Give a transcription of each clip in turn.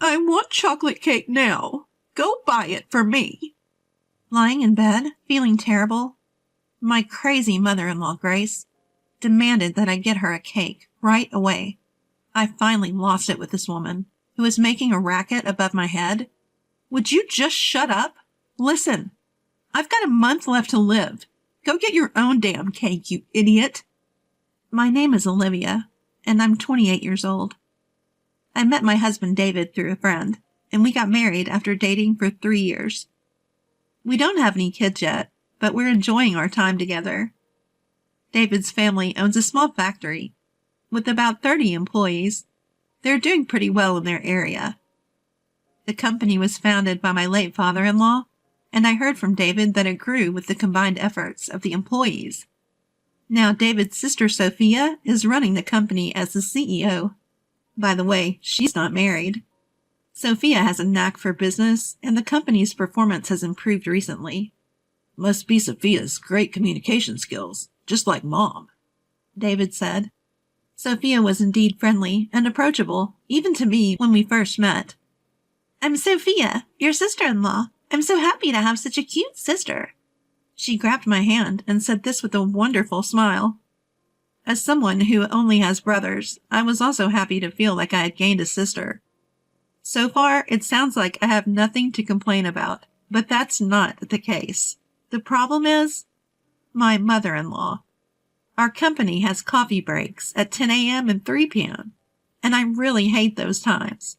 I want chocolate cake now. Go buy it for me. Lying in bed, feeling terrible, my crazy mother-in-law, Grace, demanded that I get her a cake right away. I finally lost it with this woman, who was making a racket above my head. Would you just shut up? Listen, I've got a month left to live. Go get your own damn cake, you idiot. My name is Olivia, and I'm 28 years old. I met my husband David through a friend, and we got married after dating for 3 years. We don't have any kids yet, but we're enjoying our time together. David's family owns a small factory with about 30 employees. They're doing pretty well in their area. The company was founded by my late father-in-law, and I heard from David that it grew with the combined efforts of the employees. Now David's sister Sophia is running the company as the CEO. By the way, she's not married. Sophia has a knack for business, and the company's performance has improved recently. Must be Sophia's great communication skills, just like Mom, David said. Sophia was indeed friendly and approachable, even to me when we first met. I'm Sophia, your sister-in-law. I'm so happy to have such a cute sister. She grabbed my hand and said this with a wonderful smile. As someone who only has brothers, I was also happy to feel like I had gained a sister. So far, it sounds like I have nothing to complain about, but that's not the case. The problem is my mother-in-law. Our company has coffee breaks at 10 a.m. and 3 p.m., and I really hate those times.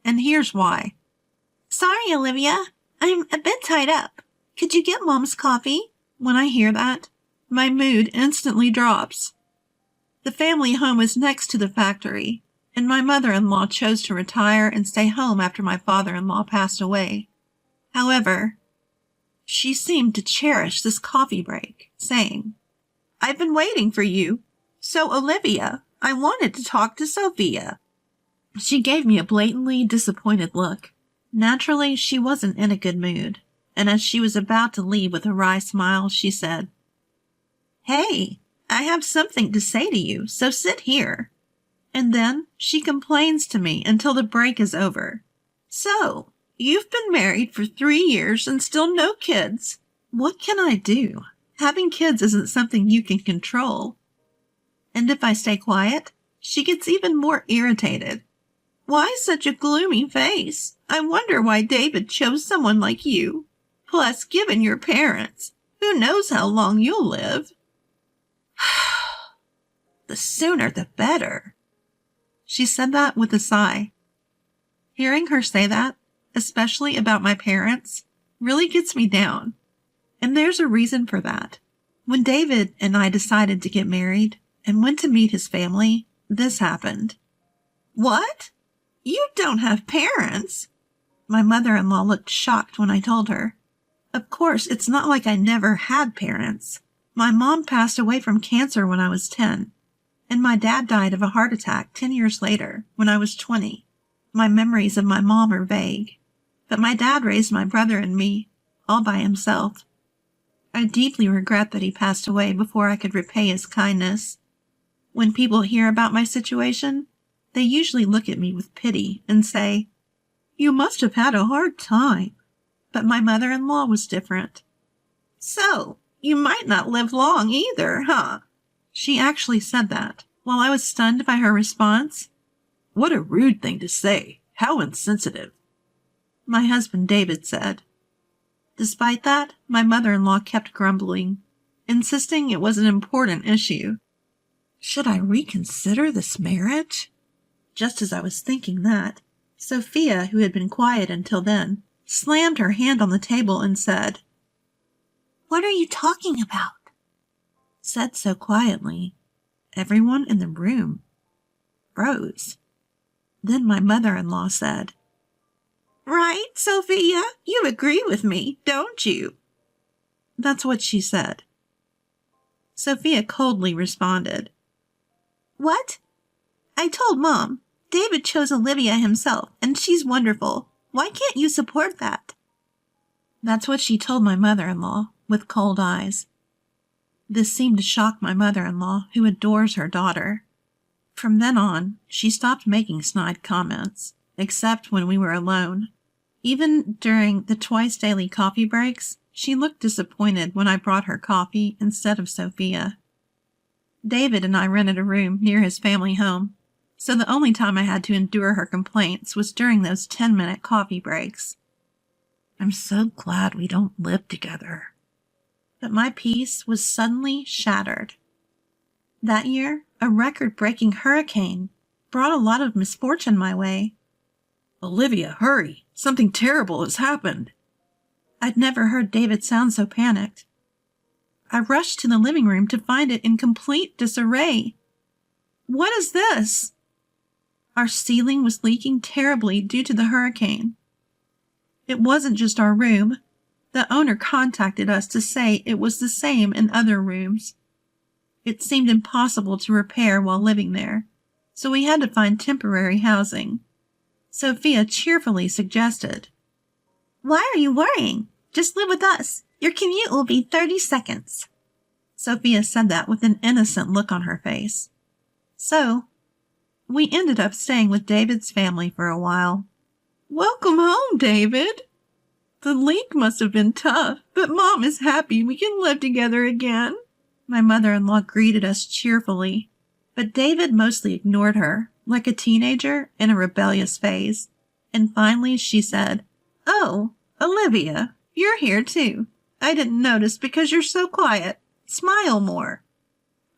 And here's why. Sorry, Olivia. I'm a bit tied up. Could you get Mom's coffee? When I hear that, my mood instantly drops. The family home is next to the factory, and my mother-in-law chose to retire and stay home after my father-in-law passed away. However, she seemed to cherish this coffee break, saying, I've been waiting for you. So, Olivia, I wanted to talk to Sophia. She gave me a blatantly disappointed look. Naturally, she wasn't in a good mood, and as she was about to leave with a wry smile, she said, Hey, I have something to say to you, so sit here. And then she complains to me until the break is over. So, you've been married for 3 years and still no kids. What can I do? Having kids isn't something you can control. And if I stay quiet, she gets even more irritated. Why such a gloomy face? I wonder why David chose someone like you. Plus, given your parents, who knows how long you'll live? The sooner the better. She said that with a sigh. Hearing her say that, especially about my parents, really gets me down. And there's a reason for that. When David and I decided to get married and went to meet his family, this happened. What? You don't have parents? My mother-in-law looked shocked when I told her. Of course, it's not like I never had parents. My mom passed away from cancer when I was 10, and my dad died of a heart attack 10 years later when I was 20. My memories of my mom are vague, but my dad raised my brother and me, all by himself. I deeply regret that he passed away before I could repay his kindness. When people hear about my situation, they usually look at me with pity and say, You must have had a hard time. But my mother-in-law was different. So, you might not live long either, huh? She actually said that. While I was stunned by her response, What a rude thing to say. How insensitive. My husband David said. Despite that, my mother-in-law kept grumbling, insisting it was an important issue. Should I reconsider this marriage? Just as I was thinking that, Sophia, who had been quiet until then, slammed her hand on the table and said, What are you talking about? Said so quietly, everyone in the room froze. Then my mother-in-law said, Right, Sophia, you agree with me, don't you? That's what she said. Sophia coldly responded, What? I told Mom. David chose Olivia himself, and she's wonderful. Why can't you support that? That's what she told my mother-in-law, with cold eyes. This seemed to shock my mother-in-law, who adores her daughter. From then on, she stopped making snide comments, except when we were alone. Even during the twice-daily coffee breaks, she looked disappointed when I brought her coffee instead of Sophia. David and I rented a room near his family home, so the only time I had to endure her complaints was during those 10-minute coffee breaks. I'm so glad we don't live together. But my peace was suddenly shattered. That year, a record-breaking hurricane brought a lot of misfortune my way. Olivia, hurry! Something terrible has happened. I'd never heard David sound so panicked. I rushed to the living room to find it in complete disarray. What is this? Our ceiling was leaking terribly due to the hurricane. It wasn't just our room. The owner contacted us to say it was the same in other rooms. It seemed impossible to repair while living there, so we had to find temporary housing. Sophia cheerfully suggested, "Why are you worrying? Just live with us. Your commute will be 30 seconds. Sophia said that with an innocent look on her face. So, we ended up staying with David's family for a while. Welcome home, David. The leak must have been tough, but Mom is happy we can live together again. My mother-in-law greeted us cheerfully, but David mostly ignored her, like a teenager in a rebellious phase. And finally she said, "Oh, Olivia, you're here too. I didn't notice because you're so quiet. Smile more."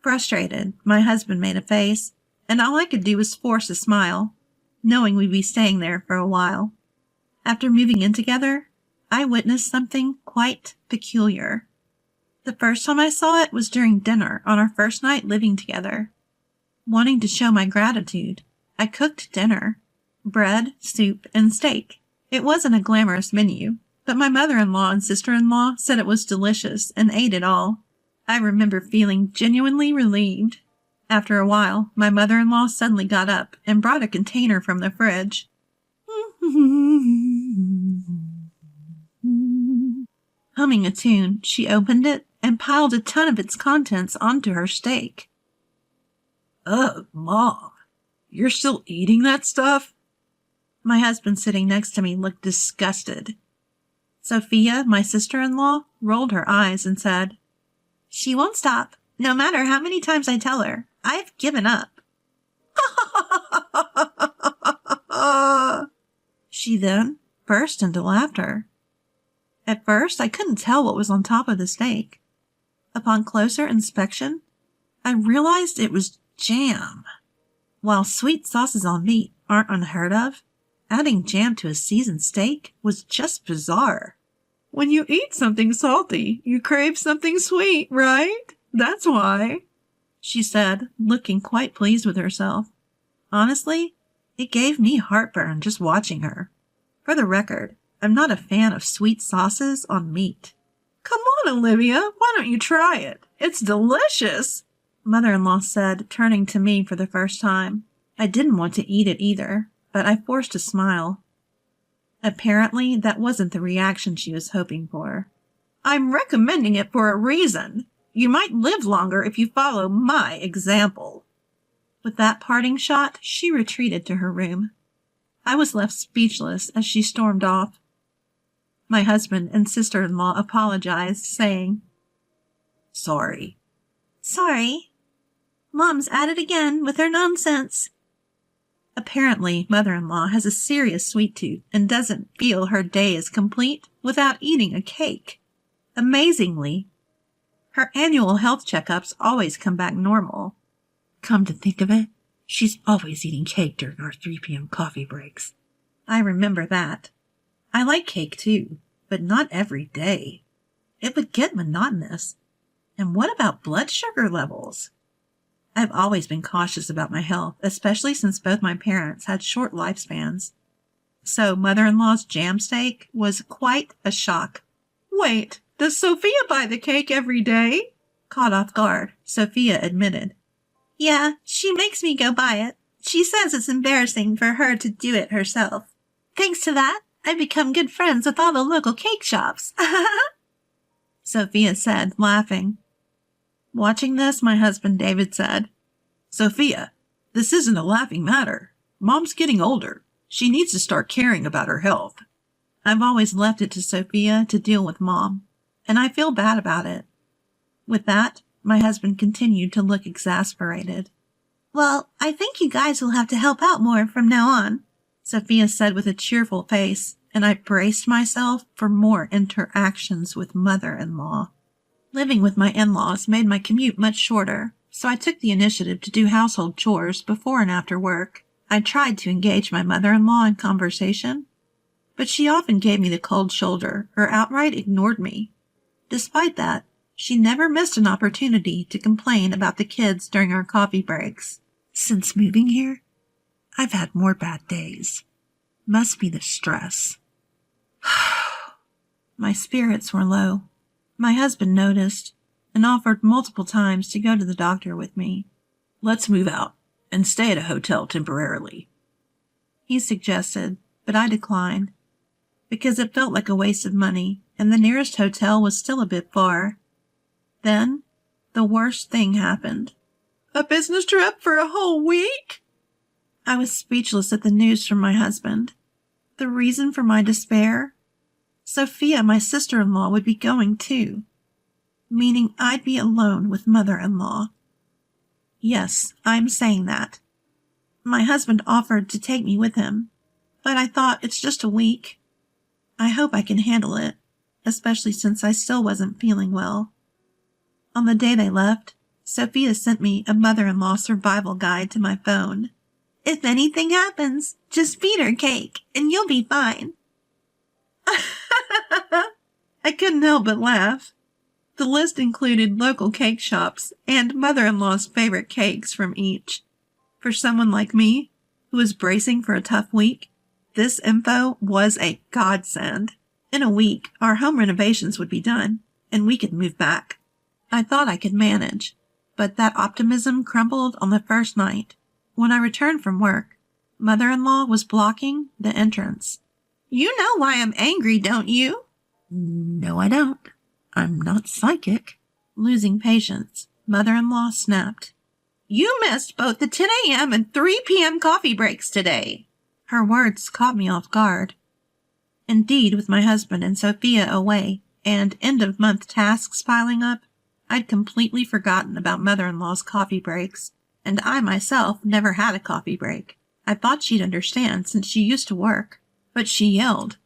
Frustrated, my husband made a face, and all I could do was force a smile, knowing we'd be staying there for a while. After moving in together, I witnessed something quite peculiar. The first time I saw it was during dinner on our first night living together. Wanting to show my gratitude, I cooked dinner: bread, soup, and steak. It wasn't a glamorous menu, but my mother-in-law and sister-in-law said it was delicious and ate it all. I remember feeling genuinely relieved. After a while, my mother-in-law suddenly got up and brought a container from the fridge. Humming a tune, she opened it and piled a ton of its contents onto her steak. "Ugh, Mom, you're still eating that stuff?" My husband sitting next to me looked disgusted. Sophia, my sister-in-law, rolled her eyes and said, "She won't stop, no matter how many times I tell her. I've given up." She then burst into laughter. At first, I couldn't tell what was on top of the steak. Upon closer inspection, I realized it was jam. While sweet sauces on meat aren't unheard of, adding jam to a seasoned steak was just bizarre. "When you eat something salty, you crave something sweet, right? That's why," she said, looking quite pleased with herself. Honestly, it gave me heartburn just watching her. For the record, I'm not a fan of sweet sauces on meat. "Come on, Olivia, why don't you try it? It's delicious," Mother-in-law said, turning to me for the first time. I didn't want to eat it either, but I forced a smile. Apparently, that wasn't the reaction she was hoping for. "I'm recommending it for a reason. You might live longer if you follow my example." With that parting shot, she retreated to her room. I was left speechless as she stormed off. My husband and sister-in-law apologized, saying, "Sorry." "Sorry? Mom's at it again with her nonsense." Apparently, mother-in-law has a serious sweet tooth and doesn't feel her day is complete without eating a cake. Amazingly, her annual health checkups always come back normal. Come to think of it, she's always eating cake during our 3 p.m. coffee breaks. I remember that. I like cake too, but not every day. It would get monotonous. And what about blood sugar levels? I've always been cautious about my health, especially since both my parents had short lifespans. So mother-in-law's jam steak was quite a shock. "Wait, does Sophia buy the cake every day?" Caught off guard, Sophia admitted. "Yeah, she makes me go buy it. She says it's embarrassing for her to do it herself. Thanks to that, I've become good friends with all the local cake shops." Sophia said, laughing. Watching this, my husband David said, "Sophia, this isn't a laughing matter. Mom's getting older. She needs to start caring about her health. I've always left it to Sophia to deal with Mom, and I feel bad about it. With that, my husband continued to look exasperated. Well, I think you guys will have to help out more from now on, Sophia said with a cheerful face, and I braced myself for more interactions with mother-in-law. Living with my in-laws made my commute much shorter, so I took the initiative to do household chores before and after work. I tried to engage my mother-in-law in conversation, but she often gave me the cold shoulder or outright ignored me. Despite that, she never missed an opportunity to complain about the kids during our coffee breaks. Since moving here, I've had more bad days. Must be the stress. My spirits were low. My husband noticed and offered multiple times to go to the doctor with me. Let's move out and stay at a hotel temporarily, he suggested, but I declined because it felt like a waste of money and the nearest hotel was still a bit far. Then, the worst thing happened. A business trip for a whole week? I was speechless at the news from my husband. The reason for my despair? Sophia, my sister-in-law, would be going too, meaning I'd be alone with mother-in-law. Yes, I'm saying that. My husband offered to take me with him, but I thought it's just a week. I hope I can handle it, especially since I still wasn't feeling well. On the day they left, Sophia sent me a mother-in-law survival guide to my phone. If anything happens, just feed her cake, and you'll be fine. I couldn't help but laugh. The list included local cake shops and mother-in-law's favorite cakes from each. For someone like me, who was bracing for a tough week, this info was a godsend. In a week, our home renovations would be done, and we could move back. I thought I could manage, but that optimism crumbled on the first night. When I returned from work, mother-in-law was blocking the entrance. You know why I'm angry, don't you? No, I don't. I'm not psychic. Losing patience, mother-in-law snapped. You missed both the 10 a.m. and 3 p.m. coffee breaks today. Her words caught me off guard. Indeed, with my husband and Sophia away and end-of-month tasks piling up, I'd completely forgotten about mother-in-law's coffee breaks, and I myself never had a coffee break. I thought she'd understand since she used to work, but she yelled,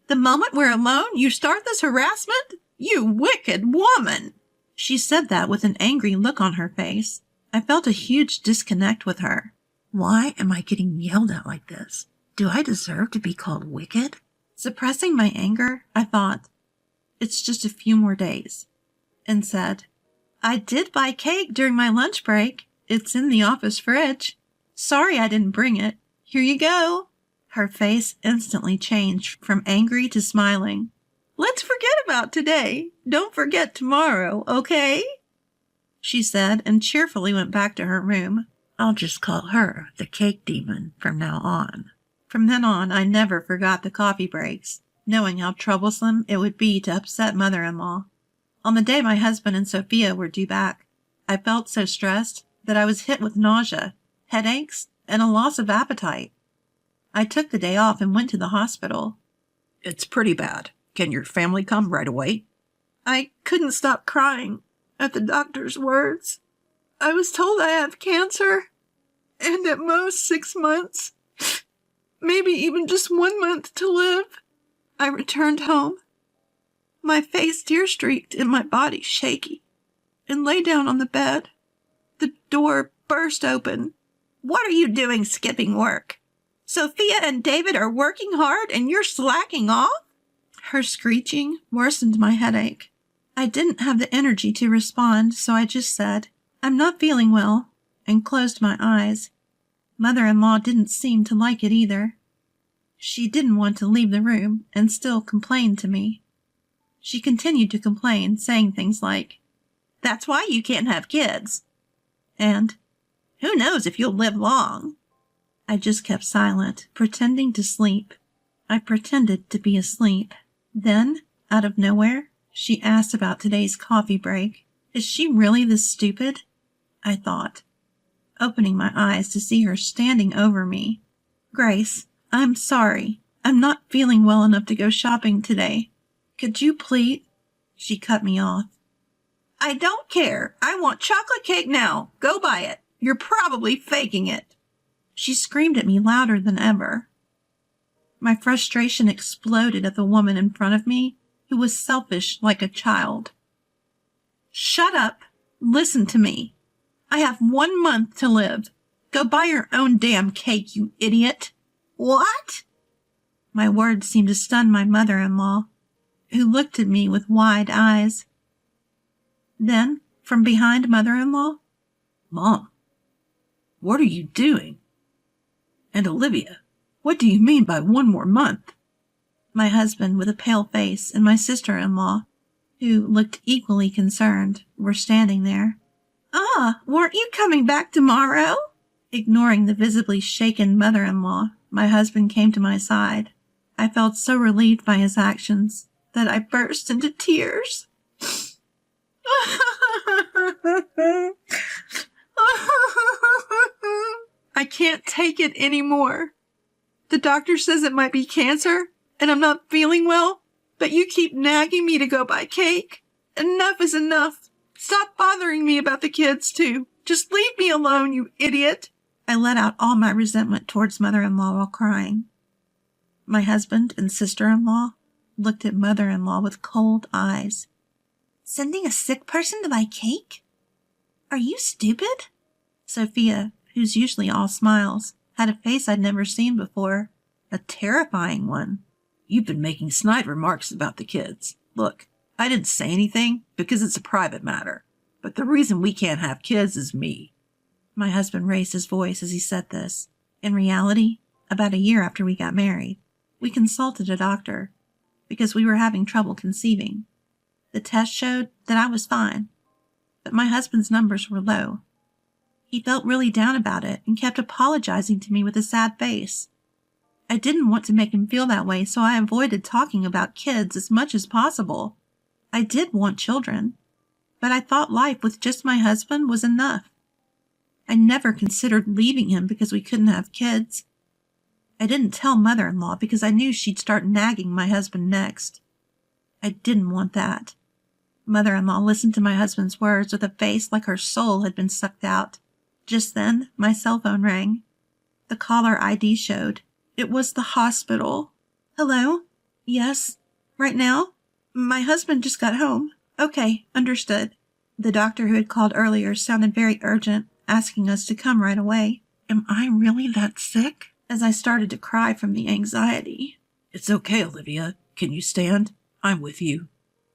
The moment we're alone, you start this harassment? You wicked woman! She said that with an angry look on her face. I felt a huge disconnect with her. Why am I getting yelled at like this? Do I deserve to be called wicked? Suppressing my anger, I thought, it's just a few more days, and said, I did buy cake during my lunch break. It's in the office fridge. Sorry I didn't bring it. Here you go. Her face instantly changed from angry to smiling. Let's forget about today. Don't forget tomorrow, okay? She said, and cheerfully went back to her room. I'll just call her the cake demon from now on. From then on, I never forgot the coffee breaks, knowing how troublesome it would be to upset mother-in-law. On the day my husband and Sophia were due back, I felt so stressed that I was hit with nausea, headaches, and a loss of appetite. I took the day off and went to the hospital. It's pretty bad. Can your family come right away? I couldn't stop crying at the doctor's words. I was told I have cancer, and at most 6 months, maybe even just 1 month to live. I returned home, my face tear-streaked and my body shaky, and lay down on the bed. The door burst open. What are you doing skipping work? Sophia and David are working hard and you're slacking off? Her screeching worsened my headache. I didn't have the energy to respond, so I just said, I'm not feeling well, and closed my eyes. Mother-in-law didn't seem to like it either. She didn't want to leave the room and still complained to me. She continued to complain, saying things like, That's why you can't have kids. And, Who knows if you'll live long? I just kept silent, pretending to sleep. I pretended to be asleep. Then, out of nowhere, she asked about today's coffee break. Is she really this stupid? I thought, opening my eyes to see her standing over me. Grace, I'm sorry. I'm not feeling well enough to go shopping today. Could you please? She cut me off. I don't care. I want chocolate cake now. Go buy it. You're probably faking it. She screamed at me louder than ever. My frustration exploded at the woman in front of me who was selfish like a child. Shut up. Listen to me. I have 1 month to live. Go buy your own damn cake, you idiot. What? My words seemed to stun my mother-in-law, who looked at me with wide eyes. Then, from behind mother-in-law, Mom, what are you doing? And Olivia, what do you mean by 1 more month? My husband, with a pale face, and my sister-in-law, who looked equally concerned, were standing there. Weren't you coming back tomorrow? Ignoring the visibly shaken mother-in-law, my husband came to my side. I felt so relieved by his actions that I burst into tears. I can't take it anymore. The doctor says it might be cancer, and I'm not feeling well, but you keep nagging me to go buy cake. Enough is enough. Stop bothering me about the kids, too. Just leave me alone, you idiot. I let out all my resentment towards mother-in-law while crying. My husband and sister-in-law looked at mother-in-law with cold eyes. Sending a sick person to buy cake? Are you stupid? Sophia, who's usually all smiles, had a face I'd never seen before. A terrifying one. You've been making snide remarks about the kids. Look, I didn't say anything because it's a private matter, but the reason we can't have kids is me. My husband raised his voice as he said this. In reality, about a year after we got married, we consulted a doctor because we were having trouble conceiving. The test showed that I was fine, but my husband's numbers were low. He felt really down about it and kept apologizing to me with a sad face. I didn't want to make him feel that way, so I avoided talking about kids as much as possible. I did want children, but I thought life with just my husband was enough. I never considered leaving him because we couldn't have kids. I didn't tell mother-in-law because I knew she'd start nagging my husband next. I didn't want that. Mother-in-law listened to my husband's words with a face like her soul had been sucked out. Just then, my cell phone rang. The caller ID showed. It was the hospital. Hello? Yes? Right now? My husband just got home. Okay, understood. The doctor who had called earlier sounded very urgent, asking us to come right away. Am I really that sick? As I started to cry from the anxiety. It's okay, Olivia. Can you stand? I'm with you.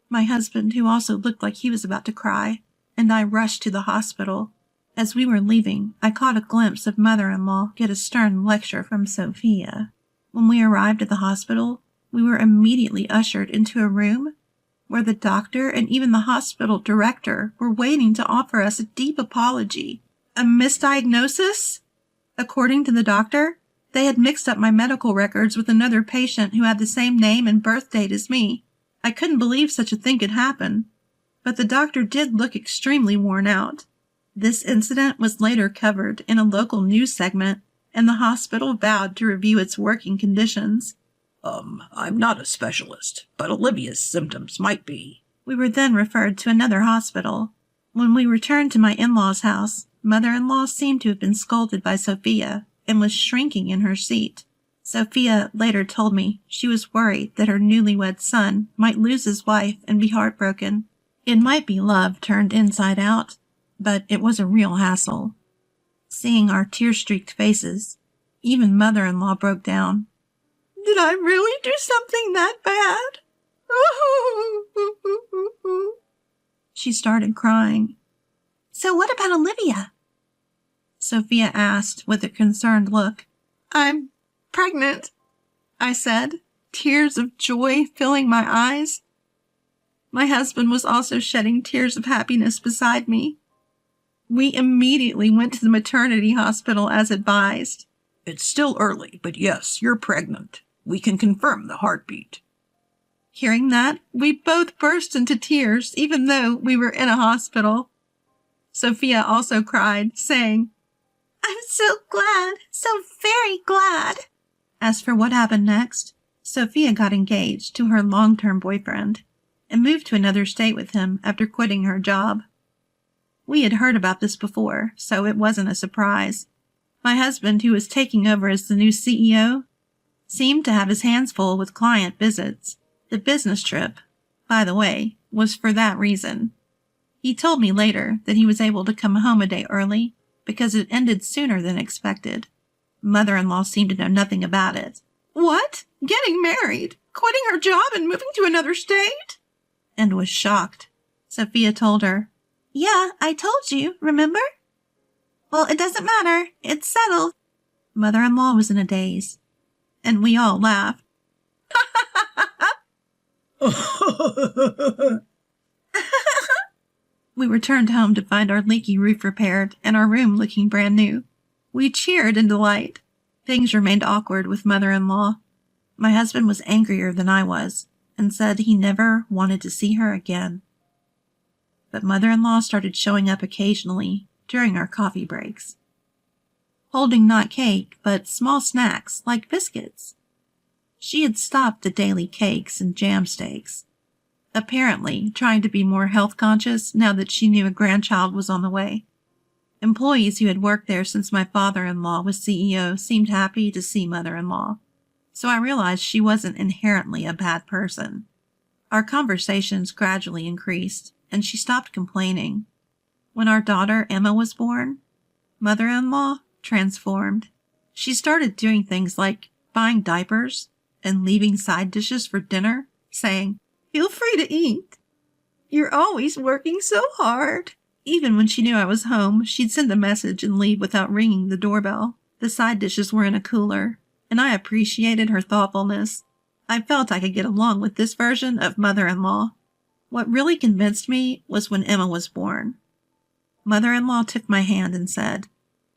My husband, who also looked like he was about to cry, and I rushed to the hospital. As we were leaving, I caught a glimpse of mother-in-law get a stern lecture from Sophia. When we arrived at the hospital, we were immediately ushered into a room where the doctor and even the hospital director were waiting to offer us a deep apology. A misdiagnosis? According to the doctor, they had mixed up my medical records with another patient who had the same name and birth date as me. I couldn't believe such a thing could happen, but the doctor did look extremely worn out. This incident was later covered in a local news segment, and the hospital vowed to review its working conditions. I'm not a specialist, but Olivia's symptoms might be. We were then referred to another hospital. When we returned to my in-law's house, mother-in-law seemed to have been scolded by Sophia and was shrinking in her seat. Sophia later told me she was worried that her newlywed son might lose his wife and be heartbroken. It might be love turned inside out, but it was a real hassle. Seeing our tear-streaked faces, even mother-in-law broke down. Did I really do something that bad? She started crying. So what about Olivia? Sophia asked with a concerned look. I'm pregnant, I said, tears of joy filling my eyes. My husband was also shedding tears of happiness beside me. We immediately went to the maternity hospital as advised. It's still early, but yes, you're pregnant. We can confirm the heartbeat. Hearing that, we both burst into tears, even though we were in a hospital. Sophia also cried, saying, I'm so glad, so very glad. As for what happened next, Sophia got engaged to her long-term boyfriend and moved to another state with him after quitting her job. We had heard about this before, so it wasn't a surprise. My husband, who was taking over as the new CEO, seemed to have his hands full with client visits. The business trip, by the way, was for that reason. He told me later that he was able to come home a day early because it ended sooner than expected. Mother-in-law seemed to know nothing about it. What? Getting married? Quitting her job and moving to another state? And was shocked. Sophia told her, "Yeah, I told you, remember?" "Well, it doesn't matter. It's settled." Mother-in-law was in a daze, and we all laughed. We returned home to find our leaky roof repaired and our room looking brand new. We cheered in delight. Things remained awkward with mother-in-law. My husband was angrier than I was and said he never wanted to see her again. But mother-in-law started showing up occasionally during our coffee breaks, holding not cake, but small snacks like biscuits. She had stopped the daily cakes and jam steaks, apparently trying to be more health conscious now that she knew a grandchild was on the way. Employees who had worked there since my father-in-law was CEO seemed happy to see mother-in-law, so I realized she wasn't inherently a bad person. Our conversations gradually increased, and she stopped complaining. When our daughter Emma was born, mother-in-law transformed. She started doing things like buying diapers and leaving side dishes for dinner, saying, "Feel free to eat. You're always working so hard." Even when she knew I was home, she'd send a message and leave without ringing the doorbell. The side dishes were in a cooler, and I appreciated her thoughtfulness. I felt I could get along with this version of mother-in-law. What really convinced me was when Emma was born. Mother-in-law took my hand and said,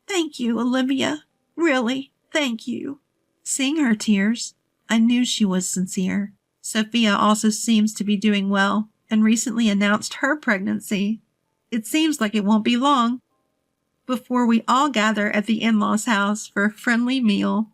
"Thank you, Olivia. Really, thank you." Seeing her tears, I knew she was sincere. Sophia also seems to be doing well and recently announced her pregnancy. It seems like it won't be long before we all gather at the in-laws' house for a friendly meal